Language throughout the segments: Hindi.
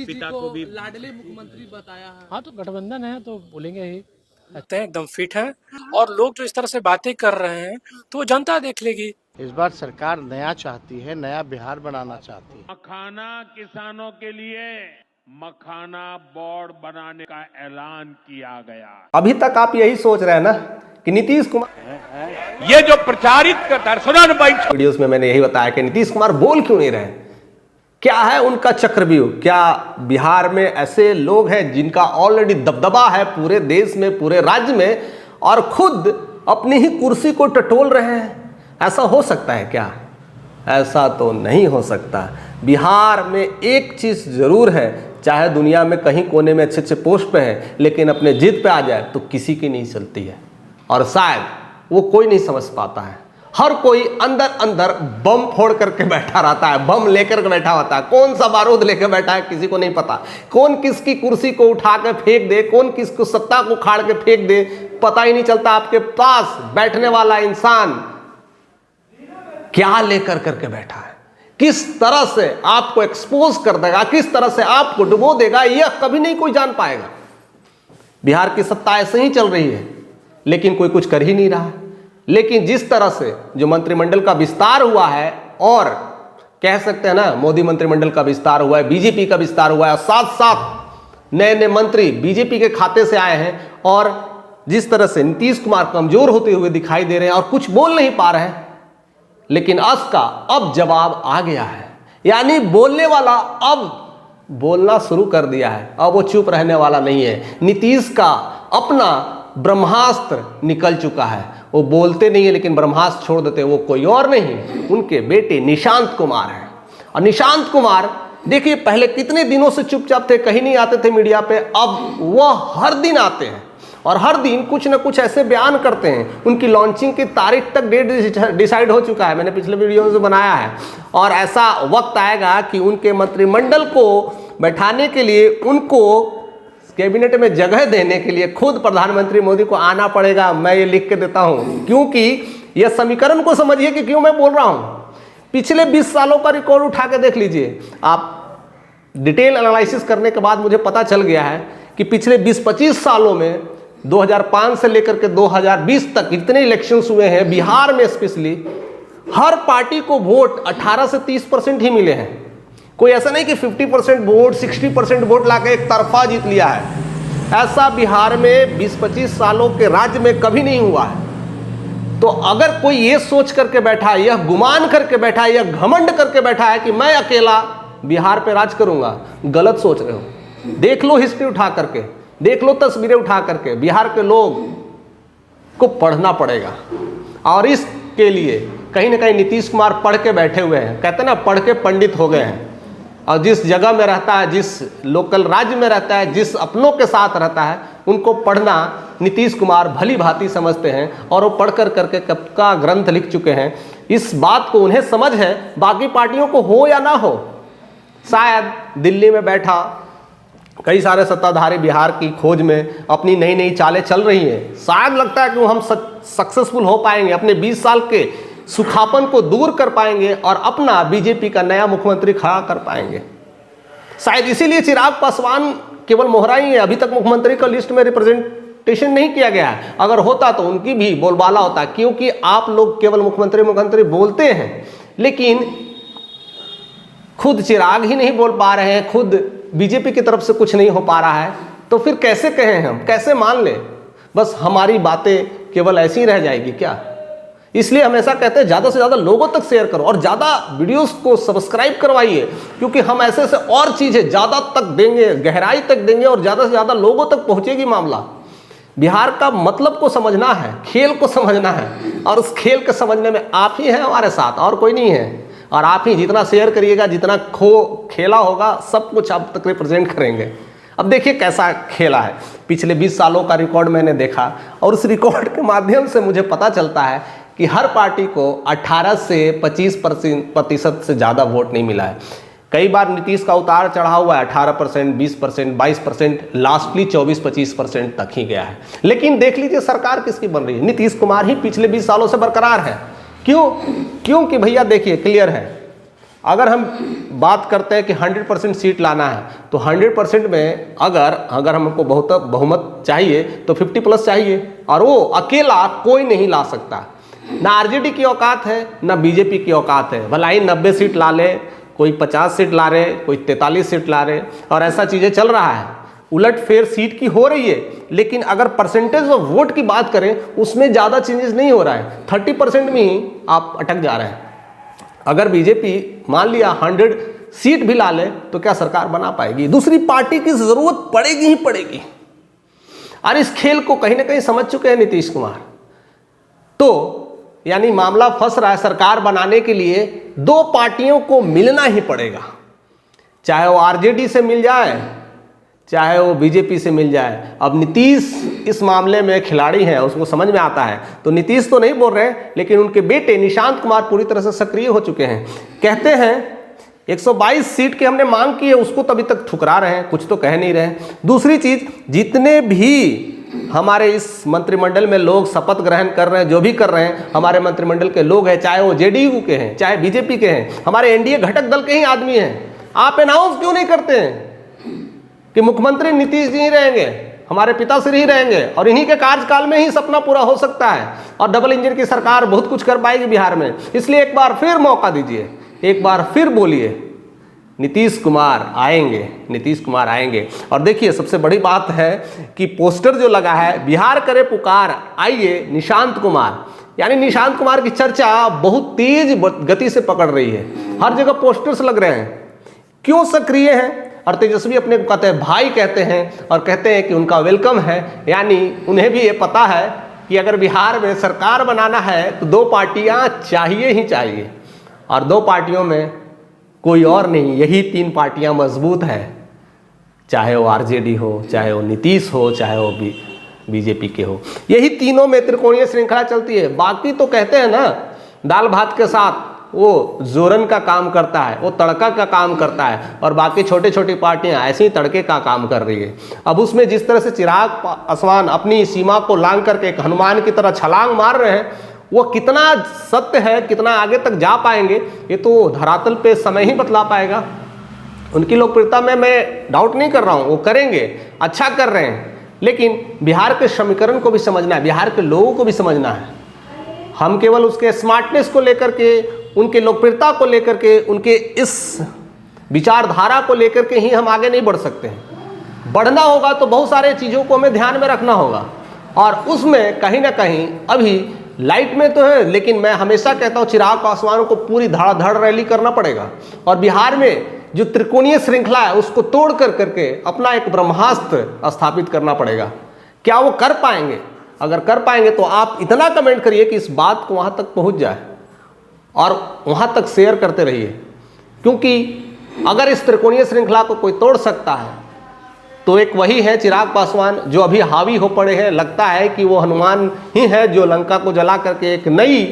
पिता को भी लाडले मुख्यमंत्री बताया है। हाँ तो गठबंधन है तो बोलेंगे ही, लगते हैं एकदम फिट है। और लोग जो इस तरह से बातें कर रहे हैं तो वो जनता देख लेगी। इस बार सरकार नया चाहती है, नया बिहार बनाना चाहती है। मखाना किसानों के लिए मखाना बोर्ड बनाने का ऐलान किया गया। अभी तक आप यही सोच रहे हैं ना कि नीतीश कुमार, ये जो प्रचारित करता है, सुना ना भाई, वीडियोस में मैंने यही बताया कि नीतीश कुमार बोल क्यों नहीं रहे, क्या है उनका चक्रव्यूह। क्या बिहार में ऐसे लोग हैं जिनका ऑलरेडी दबदबा है पूरे देश में, पूरे राज्य में, और खुद अपनी ही कुर्सी को टटोल रहे हैं? ऐसा हो सकता है क्या? ऐसा तो नहीं हो सकता। बिहार में एक चीज जरूर है, चाहे दुनिया में कहीं कोने में अच्छे अच्छे पोस्ट पे है, लेकिन अपने जिद पे आ जाए तो किसी की नहीं चलती है, और शायद वो कोई नहीं समझ पाता है। हर कोई अंदर अंदर बम फोड़ करके बैठा रहता है, बम लेकर के बैठा होता है। कौन सा बारूद लेकर बैठा है किसी को नहीं पता। कौन किसकी कुर्सी को उठा के फेंक दे, कौन किसको सत्ता को उखाड़ के फेंक दे, पता ही नहीं चलता। आपके पास बैठने वाला इंसान क्या लेकर करके बैठा है, किस तरह से आपको एक्सपोज कर देगा, किस तरह से आपको डुबो देगा, यह कभी नहीं कोई जान पाएगा। बिहार की सत्ता ऐसे ही चल रही है, लेकिन कोई कुछ कर ही नहीं रहा है। लेकिन जिस तरह से जो मंत्रिमंडल का विस्तार हुआ है, और कह सकते हैं ना मोदी मंत्रिमंडल का विस्तार हुआ है, बीजेपी का विस्तार हुआ है, और साथ साथ नए नए मंत्री बीजेपी के खाते से आए हैं, और जिस तरह से नीतीश कुमार कमजोर होते हुए दिखाई दे रहे हैं और कुछ बोल नहीं पा रहे हैं, लेकिन का अब जवाब आ गया है। यानी बोलने वाला अब बोलना शुरू कर दिया है, अब वो चुप रहने वाला नहीं है। नीतीश का अपना ब्रह्मास्त्र निकल चुका है। वो बोलते नहीं है, लेकिन ब्रह्मास्त्र छोड़ देते। वो कोई और नहीं, उनके बेटे निशांत कुमार हैं। और निशांत कुमार देखिए, पहले कितने दिनों से चुपचाप थे, कहीं नहीं आते थे मीडिया पे, अब वह हर दिन आते हैं और हर दिन कुछ ना कुछ ऐसे बयान करते हैं। उनकी लॉन्चिंग की तारीख तक डेट डिसाइड हो चुका है, मैंने पिछले वीडियो में बनाया है। और ऐसा वक्त आएगा कि उनके मंत्रिमंडल को बैठाने के लिए, उनको कैबिनेट में जगह देने के लिए खुद प्रधानमंत्री मोदी को आना पड़ेगा। मैं ये लिख के देता हूं, क्योंकि यह समीकरण को समझिए कि क्यों मैं बोल रहा हूं। पिछले 20 सालों का रिकॉर्ड उठा के देख लीजिए आप। डिटेल एनालिसिस करने के बाद मुझे पता चल गया है कि पिछले 20-25 सालों में 2005 से लेकर के 2020 तक इतने इलेक्शंस हुए हैं बिहार में, स्पेशली हर पार्टी को वोट 18 से 30% ही मिले हैं। कोई ऐसा नहीं कि 50% वोट, 60% वोट लाके एक तरफा जीत लिया है। ऐसा बिहार में 20-25 सालों के राज्य में कभी नहीं हुआ है। तो अगर कोई ये सोच करके बैठा है, यह गुमान करके बैठा है, यह घमंड करके बैठा है कि मैं अकेला बिहार पे राज करूंगा, गलत सोच रहे हो। देख लो हिस्ट्री उठा करके, देख लो तस्वीरें उठा करके। बिहार के लोग को पढ़ना पड़ेगा, और इसके लिए कहीं ना कहीं नीतीश कुमार पढ़ के बैठे हुए हैं। कहते हैं ना, पढ़ के पंडित हो गए हैं। और जिस जगह में रहता है, जिस लोकल राज्य में रहता है, जिस अपनों के साथ रहता है, उनको पढ़ना नीतीश कुमार भली भांति समझते हैं, और वो पढ़ कर करके कब का ग्रंथ लिख चुके हैं। इस बात को उन्हें समझ है, बाकी पार्टियों को हो या ना हो। शायद दिल्ली में बैठा कई सारे सत्ताधारी बिहार की खोज में अपनी नई नई चालें चल रही हैं। शायद लगता है कि हम सक्सेसफुल हो पाएंगे, अपने 20 साल के सुखापन को दूर कर पाएंगे और अपना बीजेपी का नया मुख्यमंत्री खड़ा कर पाएंगे। शायद इसीलिए चिराग पासवान केवल मोहरा ही है, अभी तक मुख्यमंत्री का लिस्ट में रिप्रेजेंटेशन नहीं किया गया है। अगर होता तो उनकी भी बोलबाला होता, क्योंकि आप लोग केवल मुख्यमंत्री बोलते हैं, लेकिन खुद चिराग ही नहीं बोल पा रहे हैं, खुद बीजेपी की तरफ से कुछ नहीं हो पा रहा है, तो फिर कैसे कहें हम, कैसे मान लें? बस हमारी बातें केवल ऐसी ही रह जाएगी क्या? इसलिए हमेशा कहते हैं ज़्यादा से ज़्यादा लोगों तक शेयर करो और ज़्यादा वीडियोस को सब्सक्राइब करवाइए, क्योंकि हम ऐसे ऐसे और चीज़ें ज़्यादा तक देंगे, गहराई तक देंगे, और ज़्यादा से ज़्यादा लोगों तक पहुँचेगी मामला। बिहार का मतलब को समझना है, खेल को समझना है, और उस खेल को समझने में आप ही हैं हमारे साथ, और कोई नहीं है। और आप ही जितना शेयर करिएगा, जितना खेला होगा, सब कुछ आप तक रिप्रेजेंट करेंगे। अब देखिए कैसा खेला है। पिछले 20 सालों का रिकॉर्ड मैंने देखा, और उस रिकॉर्ड के माध्यम से मुझे पता चलता है कि हर पार्टी को 18 से 25% से ज़्यादा वोट नहीं मिला है। कई बार नीतीश का उतार चढ़ा हुआ है, 18%, 20%, 22%, लास्टली 24-25% तक ही गया है। लेकिन देख लीजिए सरकार किसकी बन रही है, नीतीश कुमार ही पिछले 20 सालों से बरकरार है। क्यों? क्योंकि भैया देखिए क्लियर है, अगर हम बात करते हैं कि 100% सीट लाना है तो 100% में अगर हमको बहुमत चाहिए तो 50+ चाहिए, और वो अकेला कोई नहीं ला सकता। ना आरजेडी की औकात है ना बीजेपी की औकात है। भला ही 90 सीट ला ले, कोई 50 सीट ला रहे, कोई 43 सीट ला रहे, और ऐसा चीज़ें चल रहा है। उलट फेर सीट की हो रही है, लेकिन अगर परसेंटेज ऑफ वोट की बात करें उसमें ज़्यादा चेंजेस नहीं हो रहा है। 30% में ही आप अटक जा रहे हैं। अगर बीजेपी मान लिया 100 सीट भी ला ले तो क्या सरकार बना पाएगी? दूसरी पार्टी की जरूरत पड़ेगी ही पड़ेगी। और इस खेल को कहीं ना कहीं समझ चुके हैं नीतीश कुमार। तो यानी मामला फंस रहा है, सरकार बनाने के लिए दो पार्टियों को मिलना ही पड़ेगा, चाहे वो आरजेडी से मिल जाए चाहे वो बीजेपी से मिल जाए। अब नीतीश इस मामले में खिलाड़ी है, उसको समझ में आता है। तो नीतीश तो नहीं बोल रहे हैं, लेकिन उनके बेटे निशांत कुमार पूरी तरह से सक्रिय हो चुके हैं। कहते हैं 122 सीट की हमने मांग की है, उसको तो अभी तक ठुकरा रहे हैं, कुछ तो कह नहीं रहे हैं। दूसरी चीज, जितने भी हमारे इस मंत्रिमंडल में लोग शपथ ग्रहण कर रहे हैं, जो भी कर रहे हैं, हमारे मंत्रिमंडल के लोग हैं, चाहे वो जेडीयू के हैं चाहे बीजेपी के हैं, हमारे एनडीए घटक दल के ही आदमी हैं। आप अनाउंस क्यों नहीं करते हैं कि मुख्यमंत्री नीतीश जी ही रहेंगे, हमारे पिताश्री ही रहेंगे, और इन्हीं के कार्यकाल में ही सपना पूरा हो सकता है और डबल इंजन की सरकार बहुत कुछ कर पाएगी बिहार में। इसलिए एक बार फिर मौका दीजिए, एक बार फिर बोलिए, नीतीश कुमार आएंगे, नीतीश कुमार आएंगे। और देखिए सबसे बड़ी बात है कि पोस्टर जो लगा है, बिहार करे पुकार आइए निशांत कुमार, यानी निशांत कुमार की चर्चा बहुत तेज गति से पकड़ रही है। हर जगह पोस्टर्स लग रहे हैं। क्यों सक्रिय हैं? और तेजस्वी अपने को कहते हैं भाई कहते हैं, और कहते हैं कि उनका वेलकम है। यानी उन्हें भी ये पता है कि अगर बिहार में सरकार बनाना है तो दो पार्टियां चाहिए ही चाहिए, और दो पार्टियों में कोई और नहीं, यही तीन पार्टियां मजबूत है, चाहे वो आरजेडी हो, चाहे वो नीतीश हो, चाहे वो बीजेपी के हो। यही तीनों में त्रिकोणीय श्रृंखला चलती है। बाकी तो कहते हैं ना, दाल भात के साथ वो जोरन का काम करता है, वो तड़का का काम करता है, और बाकी छोटी छोटी पार्टियां ऐसे ही तड़के का काम कर रही है। अब उसमें जिस तरह से चिराग पासवान अपनी सीमा को लांग करके एक हनुमान की तरह छलांग मार रहे हैं, वो कितना सत्य है, कितना आगे तक जा पाएंगे, ये तो धरातल पे समय ही बतला पाएगा। उनकी लोकप्रियता में मैं डाउट नहीं कर रहा हूँ, वो करेंगे, अच्छा कर रहे हैं, लेकिन बिहार के समीकरण को भी समझना है, बिहार के लोगों को भी समझना है। हम केवल उसके स्मार्टनेस को लेकर के, उनके लोकप्रियता को लेकर के, उनके इस विचारधारा को लेकर के ही हम आगे नहीं बढ़ सकते हैं। बढ़ना होगा तो बहुत सारे चीज़ों को हमें ध्यान में रखना होगा, और उसमें कहीं ना कहीं अभी लाइट में तो है, लेकिन मैं हमेशा कहता हूँ चिराग पासवान को पूरी धड़ाधड़ रैली करना पड़ेगा, और बिहार में जो त्रिकोणीय श्रृंखला है उसको तोड़ कर करके अपना एक ब्रह्मास्त्र स्थापित करना पड़ेगा। क्या वो कर पाएंगे? अगर कर पाएंगे तो आप इतना कमेंट करिए कि इस बात को वहाँ तक पहुँच जाए, और वहाँ तक शेयर करते रहिए, क्योंकि अगर इस त्रिकोणीय श्रृंखला को कोई तोड़ सकता है तो एक वही है चिराग पासवान, जो अभी हावी हो पड़े हैं। लगता है कि वो हनुमान ही है जो लंका को जला करके एक नई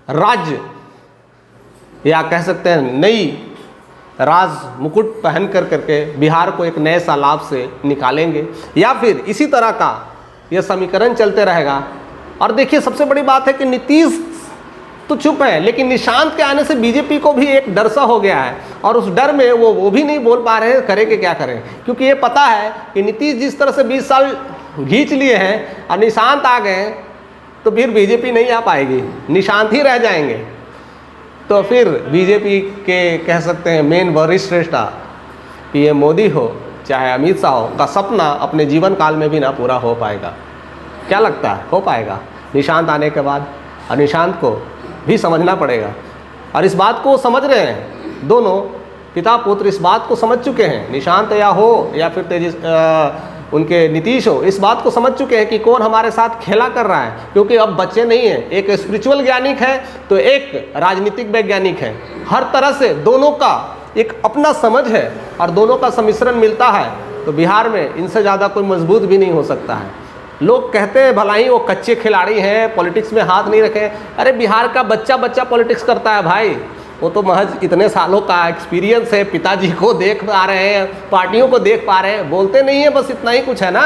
राज्य, या कह सकते हैं नई राज मुकुट पहन कर करके बिहार को एक नए सैलाब से निकालेंगे, या फिर इसी तरह का यह समीकरण चलते रहेगा। और देखिए सबसे बड़ी बात है कि नीतीश तो चुप है, लेकिन निशांत के आने से बीजेपी को भी एक डर सा हो गया है, और उस डर में वो भी नहीं बोल पा रहे हैं करें कि क्या करें, क्योंकि ये पता है कि नीतीश जिस तरह से 20 साल खींच लिए हैं और निशांत आ गए तो फिर बीजेपी नहीं आ पाएगी, निशांत ही रह जाएंगे। तो फिर बीजेपी के कह सकते हैं मेन वरिष्ठ श्रेष्ठा पीएम मोदी हो चाहे अमित शाह हो, का सपना अपने जीवन काल में भी ना पूरा हो पाएगा। क्या लगता है हो पाएगा निशांत आने के बाद? और निशांत को भी समझना पड़ेगा, और इस बात को समझ रहे हैं दोनों पिता पुत्र, इस बात को समझ चुके हैं, निशांत या हो या फिर उनके नीतीश हो, इस बात को समझ चुके हैं कि कौन हमारे साथ खेला कर रहा है। क्योंकि अब बच्चे नहीं हैं, एक स्पिरिचुअल ज्ञानिक है तो एक राजनीतिक वैज्ञानिक है। हर तरह से दोनों का एक अपना समझ है, और दोनों का सम्मिश्रण मिलता है तो बिहार में इनसे ज़्यादा कोई मजबूत भी नहीं हो सकता है। लोग कहते हैं भला ही वो कच्चे खिलाड़ी हैं, पॉलिटिक्स में हाथ नहीं रखे। अरे बिहार का बच्चा पॉलिटिक्स करता है भाई, वो तो महज इतने सालों का एक्सपीरियंस है, पिताजी को देख पा रहे हैं, पार्टियों को देख पा रहे हैं, बोलते नहीं है, बस इतना ही कुछ है ना।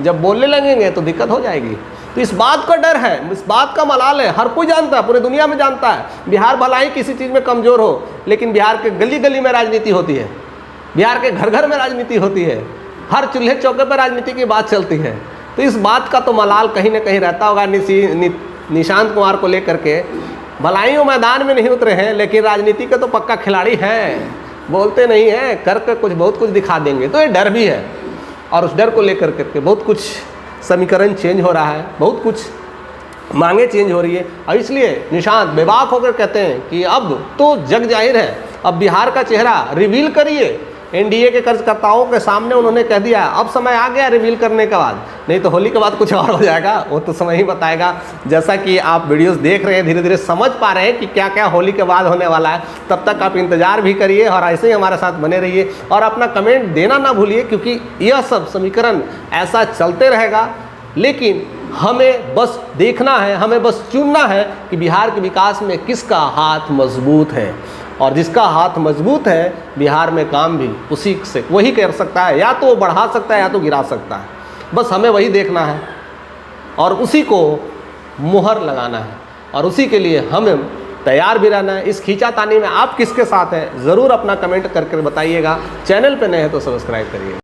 जब बोलने लगेंगे तो दिक्कत हो जाएगी। तो इस बात का डर है, इस बात का मलाल है, हर कोई जानता है, पूरी दुनिया में जानता है। बिहार भला ही किसी चीज़ में कमज़ोर हो, लेकिन बिहार के गली गली में राजनीति होती है, बिहार के घर घर में राजनीति होती है, हर चूल्हे चौके पर राजनीति की बात चलती है। तो इस बात का तो मलाल कहीं ना कहीं रहता होगा निशांत कुमार को लेकर के। भलाई वो मैदान में नहीं उतरे हैं, लेकिन राजनीति के तो पक्का खिलाड़ी हैं, बोलते नहीं हैं, करके कुछ बहुत कुछ दिखा देंगे। तो ये डर भी है, और उस डर को लेकर करके बहुत कुछ समीकरण चेंज हो रहा है, बहुत कुछ मांगे चेंज हो रही है। और इसलिए निशांत बेबाक होकर कहते हैं कि अब तो जग जाहिर है, अब बिहार का चेहरा रिवील करिए। एनडीए के कार्यकर्ताओं के सामने उन्होंने कह दिया अब समय आ गया रिवील करने के बाद, नहीं तो होली के बाद कुछ और हो जाएगा, वो तो समय ही बताएगा। जैसा कि आप वीडियोस देख रहे हैं, धीरे धीरे समझ पा रहे हैं कि क्या क्या होली के बाद होने वाला है। तब तक आप इंतजार भी करिए और ऐसे ही हमारे साथ बने रहिए और अपना कमेंट देना ना भूलिए, क्योंकि यह सब समीकरण ऐसा चलते रहेगा। लेकिन हमें बस देखना है, हमें बस चुनना है कि बिहार के विकास में किसका हाथ मजबूत है, और जिसका हाथ मजबूत है बिहार में काम भी उसी से वही कर सकता है, या तो वो बढ़ा सकता है या तो गिरा सकता है। बस हमें वही देखना है और उसी को मुहर लगाना है, और उसी के लिए हमें तैयार भी रहना है। इस खींचातानी में आप किसके साथ हैं ज़रूर अपना कमेंट करके बताइएगा। चैनल पे नए हैं तो सब्सक्राइब करिए।